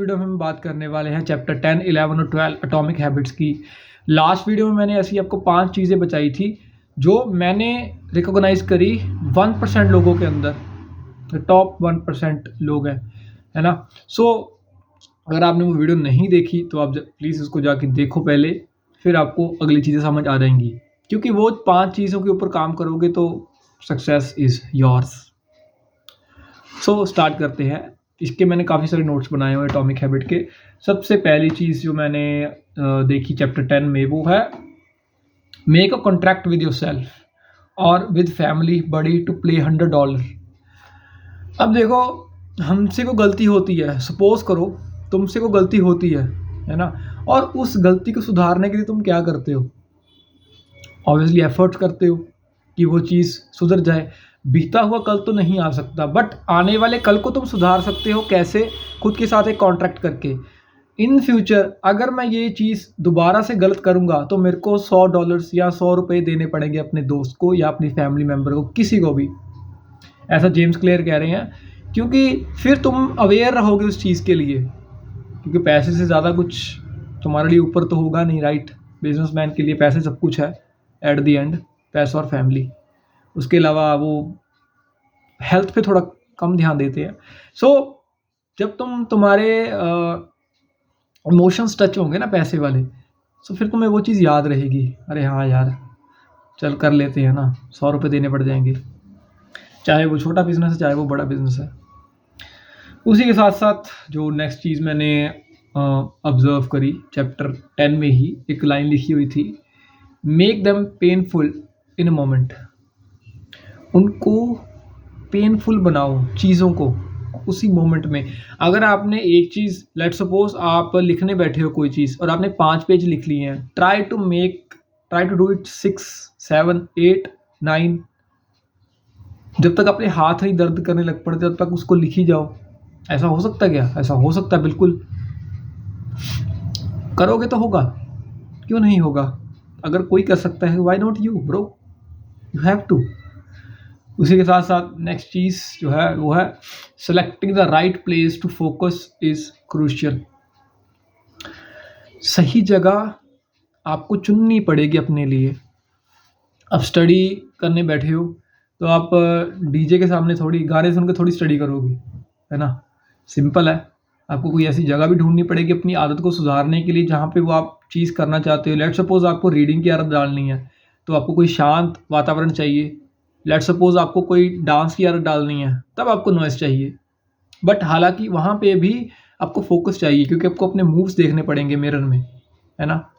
Video में हम बात करने वाले हैं चैप्टर 10, 11 और 12 एटॉमिक हैबिट्स की। लास्ट वीडियो में मैंने ऐसी आपको 5 चीज़ें बताई थी जो मैंने रिकॉग्नाइज करी 1% लोगों के अंदर, टॉप 1% लोग हैं, है ना। सो अगर आपने वो वीडियो नहीं देखी तो आप प्लीज़ उसको जाके देखो पहले, फिर आपको अगली चीज़ें समझ आ जाएंगी, क्योंकि वो 5 चीज़ों के ऊपर काम करोगे तो success is yours. So start करते हैं। इसके मैंने काफ़ी सारे नोट्स बनाए हुए एटॉमिक हैबिट के। सबसे पहली चीज़ जो मैंने देखी चैप्टर 10 में वो है make a contract with yourself और with family buddy to play $100। अब देखो, हमसे को गलती होती है, सपोज करो तुमसे को गलती होती है ना, और उस गलती को सुधारने के लिए तुम क्या करते हो? ऑब्वियसली एफर्ट्स करते हो कि वो चीज़ सुधर जाए। बीता हुआ कल तो नहीं आ सकता, बट आने वाले कल को तुम सुधार सकते हो। कैसे? खुद के साथ एक कॉन्ट्रैक्ट करके। इन फ्यूचर अगर मैं ये चीज़ दोबारा से गलत करूँगा तो मेरे को $100 या ₹100 देने पड़ेंगे अपने दोस्त को या अपनी फैमिली मेम्बर को, किसी को भी। ऐसा जेम्स क्लियर कह रहे हैं, क्योंकि फिर तुम अवेयर रहोगे उस चीज़ के लिए, क्योंकि पैसे से ज़्यादा कुछ तुम्हारे लिए ऊपर तो होगा नहीं, राइट। बिजनेसमैन के लिए पैसे सब कुछ है एट द एंड, पैसा और फैमिली। उसके अलावा वो हेल्थ पे थोड़ा कम ध्यान देते हैं। सो जब तुम्हारे इमोशंस टच होंगे ना पैसे वाले, तो फिर तुम्हें वो चीज़ याद रहेगी, अरे हाँ यार चल कर लेते हैं ना, $100 देने पड़ जाएंगे, चाहे वो छोटा बिजनेस है चाहे वो बड़ा बिजनेस है। उसी के साथ साथ जो नेक्स्ट चीज़ मैंने ऑब्जर्व करी चैप्टर 10 में ही, एक लाइन लिखी हुई थी, make them painful in a moment. उनको पेनफुल बनाओ चीज़ों को उसी मोमेंट में। अगर आपने एक चीज़, लेट सपोज आप लिखने बैठे हो कोई चीज़ और आपने 5 पेज लिख लिए हैं, ट्राई टू डू इट 6, 7, 8, 9। जब तक अपने हाथ नहीं दर्द करने लग पड़ते तब तक उसको लिख ही जाओ। ऐसा हो सकता है क्या? ऐसा हो सकता है, बिल्कुल करोगे तो होगा, क्यों नहीं होगा? अगर कोई कर सकता है, why not you bro, you have to. उसी के साथ साथ नेक्स्ट चीज़ जो है वो है selecting the right place to focus is crucial. सही जगह आपको चुननी पड़ेगी अपने लिए। अब स्टडी करने बैठे हो तो आप डीजे के सामने थोड़ी गाने सुन के थोड़ी स्टडी करोगे, है ना। सिंपल है, आपको कोई ऐसी जगह भी ढूंढनी पड़ेगी अपनी आदत को सुधारने के लिए जहाँ पे वो आप चीज़ करना चाहते हो। लेट सपोज आपको रीडिंग की आदत डालनी है तो आपको कोई शांत वातावरण चाहिए। लेट सपोज आपको कोई डांस की आदत डालनी है तब आपको नॉइस चाहिए। बट हालांकि वहाँ पे भी आपको फोकस चाहिए, क्योंकि आपको अपने मूव्स देखने पड़ेंगे मिरर में, है ना।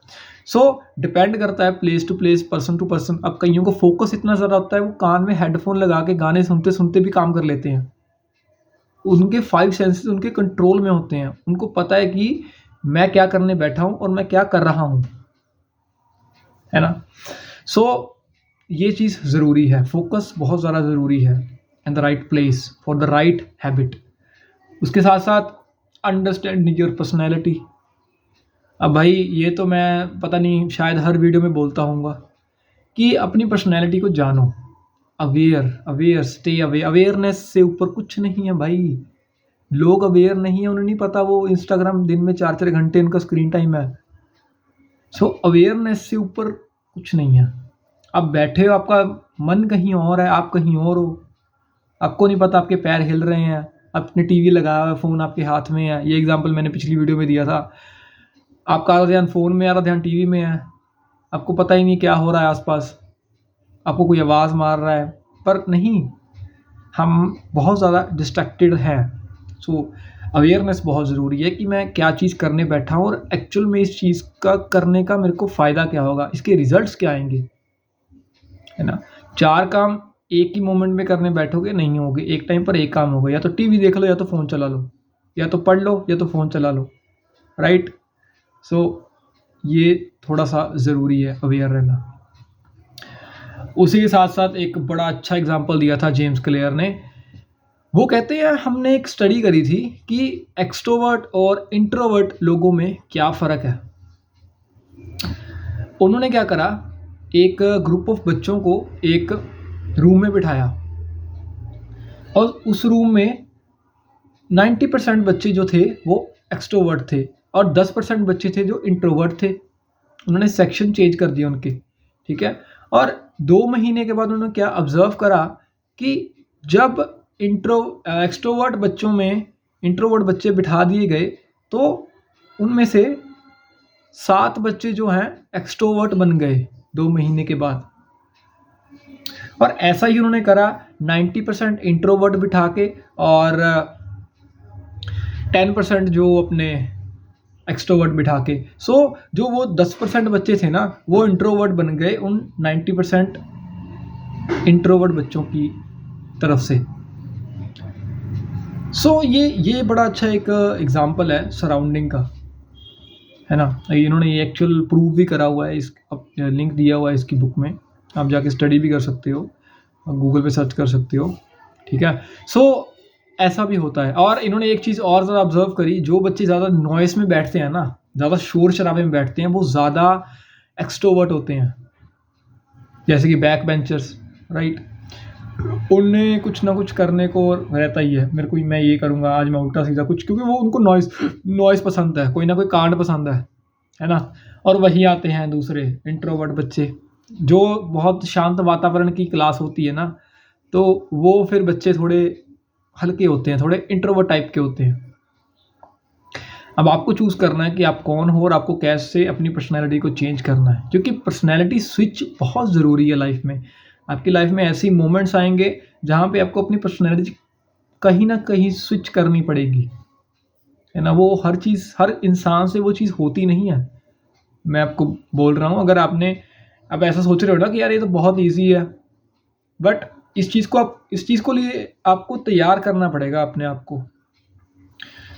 सो डिपेंड करता है place to place, person to person. अब कईयों को फोकस इतना ज़्यादा होता है वो कान में हेडफोन लगा के गाने सुनते सुनते भी काम कर लेते हैं। उनके 5 सेंसेस उनके कंट्रोल में होते हैं, उनको पता है कि मैं क्या करने बैठा हूँ और मैं क्या कर रहा हूँ, है ना। सो ये चीज़ ज़रूरी है, फोकस बहुत ज़्यादा ज़रूरी है, in the right place for the right habit. उसके साथ साथ अंडरस्टैंडिंग योर पर्सनैलिटी। अब भाई ये तो मैं पता नहीं शायद हर वीडियो में बोलता हूँगा कि अपनी पर्सनैलिटी को जानो। Aware stay away. अवेयरनेस से ऊपर कुछ नहीं है भाई। लोग अवेयर नहीं है, उन्हें नहीं पता वो इंस्टाग्राम दिन में 4-4 घंटे उनका स्क्रीन टाइम है। सो अवेयरनेस से ऊपर कुछ नहीं है। अब बैठे हो, आपका मन कहीं और है, आप कहीं और हो, आपको नहीं पता आपके पैर हिल रहे हैं, अपने टीवी लगाया हुआ है, फ़ोन आपके हाथ में है। ये एग्जांपल मैंने पिछली वीडियो में दिया था। आपका आधा ध्यान फ़ोन में, आधा ध्यान टीवी में है, आपको पता ही नहीं क्या हो रहा है आसपास, आपको कोई आवाज़ मार रहा है, पर नहीं, हम बहुत ज़्यादा डिस्ट्रैक्टेड हैं। सो अवेयरनेस बहुत ज़रूरी है कि मैं क्या चीज़ करने बैठा हूँ और एक्चुअल में इस चीज़ का करने का मेरे को फ़ायदा क्या होगा, इसके रिजल्ट्स क्या आएंगे, है ना। 4 काम एक ही मोमेंट में करने बैठोगे नहीं होगे, एक टाइम पर एक काम होगा, या तो टीवी देख लो, या तो फ़ोन चला लो, या तो पढ़ लो, या तो फ़ोन चला लो, राइट। सो ये थोड़ा सा ज़रूरी है अवेयर रहना। उसी के साथ साथ एक बड़ा अच्छा एग्जांपल दिया था जेम्स क्लियर ने। वो कहते हैं हमने एक स्टडी करी थी कि एक्सट्रोवर्ट और इंट्रोवर्ट लोगों में क्या फ़र्क है। उन्होंने क्या करा, एक ग्रुप ऑफ बच्चों को एक रूम में बिठाया और उस रूम में 90% बच्चे जो थे वो एक्सट्रोवर्ट थे और 10% बच्चे थे जो इंट्रोवर्ट थे। उन्होंने सेक्शन चेंज कर दिए उनके, ठीक है। और 2 महीने के बाद उन्होंने क्या ऑब्जर्व करा कि जब एक्सट्रोवर्ट बच्चों में इंट्रोवर्ट बच्चे बिठा दिए गए तो उनमें से 7 बच्चे जो हैं एक्सट्रोवर्ट बन गए 2 महीने के बाद। और ऐसा ही उन्होंने करा 90% इंट्रोवर्ट बिठा के और 10% जो अपने एक्सट्रोवर्ट बिठा के। सो जो वो 10% बच्चे थे ना वो इंट्रोवर्ट बन गए उन 90% इंट्रोवर्ट बच्चों की तरफ से। सो ये बड़ा अच्छा एक एग्जाम्पल है सराउंडिंग का, है ना। इन्होंने ये एक्चुअल प्रूव भी करा हुआ है, इस लिंक दिया हुआ है इसकी बुक में, आप जाके स्टडी भी कर सकते हो, गूगल पे सर्च कर सकते हो, ठीक है। सो ऐसा भी होता है। और इन्होंने एक चीज़ और ज़्यादा ऑब्जर्व करी, जो बच्चे ज़्यादा नॉइस में बैठते हैं ना, ज़्यादा शोर शराबे में बैठते हैं, वो ज़्यादा एक्सट्रोवर्ट होते हैं। जैसे कि बैक बेंचर्स, राइट, उन्हें कुछ ना कुछ करने को रहता ही है, मेरे को मैं ये करूँगा आज, मैं उल्टा सीधा कुछ, क्योंकि वो उनको नॉइस पसंद है, कोई ना कोई कांड पसंद है ना। और वही आते हैं दूसरे इंट्रोवर्ट बच्चे, जो बहुत शांत वातावरण की क्लास होती है ना, तो वो फिर बच्चे थोड़े हल्के होते हैं, थोड़े इंट्रोवर्ट टाइप के होते हैं। अब आपको चूज़ करना है कि आप कौन हो और आपको कैसे अपनी पर्सनैलिटी को चेंज करना है, क्योंकि पर्सनैलिटी स्विच बहुत ज़रूरी है लाइफ में। आपकी लाइफ में ऐसी मोमेंट्स आएंगे जहाँ पे आपको अपनी पर्सनैलिटी कहीं ना कहीं स्विच करनी पड़ेगी, है ना। वो हर चीज़, हर इंसान से वो चीज़ होती नहीं है। मैं आपको बोल रहा हूँ, अगर आपने अब ऐसा सोच रहे हो ना कि यार ये तो बहुत ईजी है, बट इस चीज़ को लिए आपको तैयार करना पड़ेगा अपने आप को।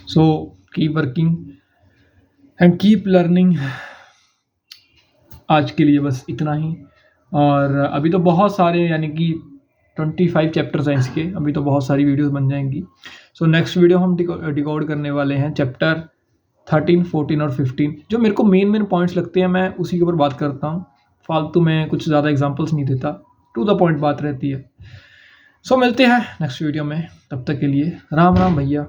So keep working and keep learning. आज के लिए बस इतना ही। और अभी तो बहुत सारे, यानी कि 25 चैप्टर्स हैं इसके, अभी तो बहुत सारी वीडियोस बन जाएंगी। सो नेक्स्ट वीडियो हम डिकोड करने वाले हैं चैप्टर 13, 14 और 15। जो मेरे को मेन पॉइंट्स लगते हैं मैं उसी के ऊपर बात करता हूँ, फालतू में कुछ ज़्यादा एग्जांपल्स नहीं देता, टू द पॉइंट बात रहती है। सो मिलते हैं नेक्स्ट वीडियो में, तब तक के लिए राम राम भैया।